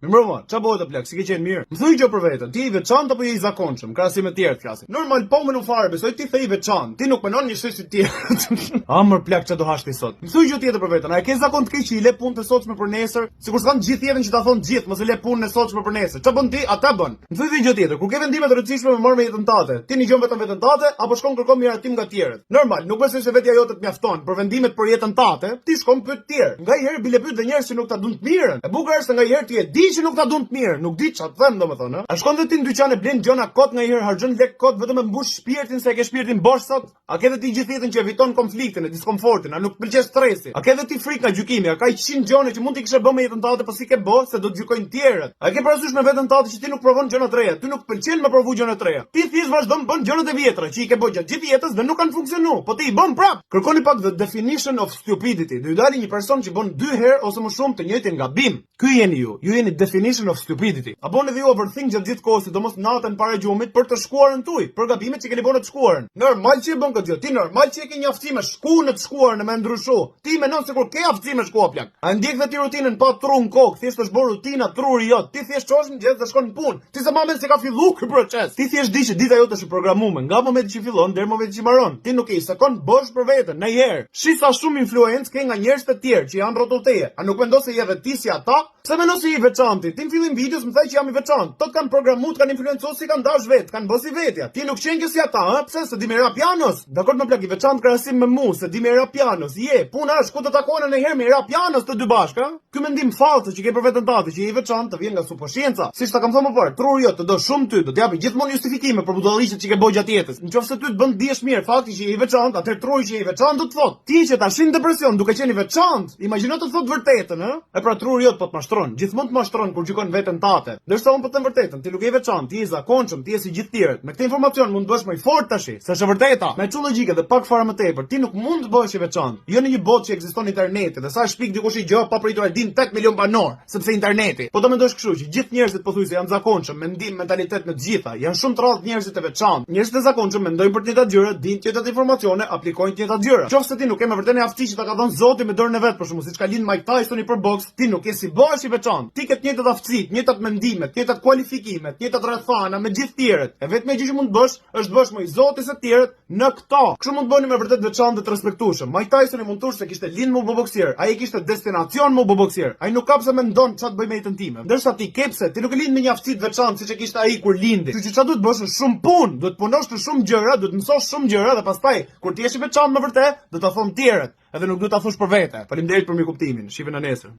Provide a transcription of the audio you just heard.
Mirëmbrëma, çfarë bëhet plak? Si ke qenë mirë? Më thuaj gjë për veten. Ti je i veçantë apo je i zakonshëm? Krahasim me të tjerë flasim. Normal, po më nuk fare, besoj ti the i veçantë. Ti nuk punon një shtëpi si të tjerë. Amër plak çfarë do hash ti sot? Më thuaj gjë tjetër për veten. A e ke zakon të keq që i le punën e sotshme për nesër? Sikur s'kan gjithë jetën që ta thon gjithë, mos e le punën e sotshme për nesër. Çfarë bën ti? Ata bën. Më thuaj gjë tjetër. Kur ke vendime të rëndësishme me marrë me jetën tate, ti një gjë vetëm veten tate apo shkon kërkon miratim nga të tjerët? Normal, nuk besoj se vetja jote të mjafton për vendimet për jetën tate, ti shkon pyet të tjerë. Ngajherë bile pyet dhe njerëz që nuk ta duan të mirën. E bukur është se ngajherë ti e di që nuk ta duan të mirën, nuk di çfarë them domethënë, ë? A shkon dhe ti në dyqan e blen gjona kot ngajherë harxhon lek kot vetëm e mbush shpirtin se e ke shpirtin bosh sot? A ke dhe ti gjithë jetën që eviton konfliktin e diskomfortin, a nuk pëlqen stresi? A ke dhe ti frikë nga gjykimi? A ka 100 gjëra që mund t'i kishe bërë me jetën tate, po si ke bë se do të gjykojnë tjerët? A ke parasysh me veten tate që ti nuk provon gjëra të reja? Ty nuk pëlqen me provu gjëra të reja. Ti thjesht vazhdon bën gjërat e vjetra që i ke bërë gjatë gjithë jetës dhe nuk kanë funksionuar, po ti i bën prap. Kërkoni pak the definition of stupidity. Do ju dalë një person që bën 2 herë ose më shumë të njëjtin gabim. Ky jeni ju. Ju jeni definition of stupidity. A bëni ju overthink gjatë gjithë kohës, sidomos natën para gjumit për të shkuarën tuaj, për gabimet që keni bërë në të shkuarën. Normal që e bën këtë gjë. Ti normal që e ke një aftësi me shku në të shkuarën e me ndryshu. Ti mendon se kur ke aftësi me shku plak. A ndjek vetë rutinën pa trun kokë, thjesht është bërë rutina truri jot. Ti thjesht çosh në mëngjes dhe shkon në punë. Ti s'e mamen se ka filluar ky proces. Ti thjesht di që dita jote është e programuar nga momenti që fillon deri momenti që mbaron. Ti nuk e sekon bosh për veten, ndonjëherë. Shi sa shumë influencë ke nga njerëz të tjerë që janë rrotull teje. A nuk mendon se je vetë ti si ata? Pse mendon se je i veçantë? Ti në fillim videos më thaj që jam i veçantë. Tot kanë programuar, kanë influencuar si kanë dash vet, kanë bosi vetja. Ti nuk qen që si ata, ë? Pse se di me rap pianos? Dakor më plak i veçantë krahasim me mua, se di me rap pianos. Je, puna është ku të takohen ndonjëherë me rap pianos të dy bashkë, ë? Ky mendim fallë që ke për veten tate, që je i veçantë, të vjen nga suposcienca. Siç ta kam thënë më parë, truri jot të do shumë ty, do të japë gjithmonë justifikime për budalliqet që ke bëj gjatë jetës. Nëse ty të bën dihesh mirë fakti që je i veçantë, atëherë truri që je i veçantë do të thotë, ti që tash në depresion duke qenë i veçantë, imagjino të thotë vërtetën, ë? E pra truri jot po të mashtron, gjithmonë të mashtron kur gjykon veten tate. Ndërsa unë po të them vërtetën, ti nuk je i veçantë, ti je i zakonshëm, ti je si gjithë tjerët. Me këtë informacion mund të bësh më i fortë tash, se është vërteta. Me çu logjike dhe pak fare më tepër, ti nuk mund të bëhesh i veçantë. Jo në një botë që ekziston interneti, dhe sa shpik dikush i gjë pa pritur e din 8 milion banor, sepse interneti. Po do mendosh kështu që gjithë njerëzit pothuajse janë zakonshëm, mendim, mentalitet në të gjitha. Janë shumë të rrallë njerëzit e veçantë. Njerëzit e zakonshëm mendojnë për të njëjtat gjëra, dinë të njëjtat informacione, aplikojnë të njëjtat gjëra. Nëse ti nuk ke me vërtetë një aftësi që ta ka dhënë Zoti me dorën e vet, për shembull, siç ka lind Mike Tysoni për boks, ti nuk je si bëhesh i veçantë. Ti ke të njëjtat aftësi, të njëjtat mendime, të njëjtat kualifikime, të njëjtat rrethana me gjithë tjerët. E vetmja gjë që mund të bësh është të bësh më i Zotit se të tjerët në këto. Kështu mund të bëni me vërtet veçantë dhe të respektueshëm. Mike Tysoni mund të thosh se kishte lind më boksier, ai kishte destinacion më boksier. Ai nuk ka pse mendon çfarë të bëj me jetën time. Ndërsa ti ke pse, ti nuk e lind me një aftësi të veçantë siç e kishte ai kur lindi. Kështu që çfarë duhet të bësh është shumë punë, duhet të punosh të shumë gjëra, duhet të mësosh shumë gjëra dhe pastaj kur ti je i veçantë më vërtet, do ta thon tjerët, edhe nuk duhet ta thosh për vete. Faleminderit për mirëkuptimin. Shihemi në nesër.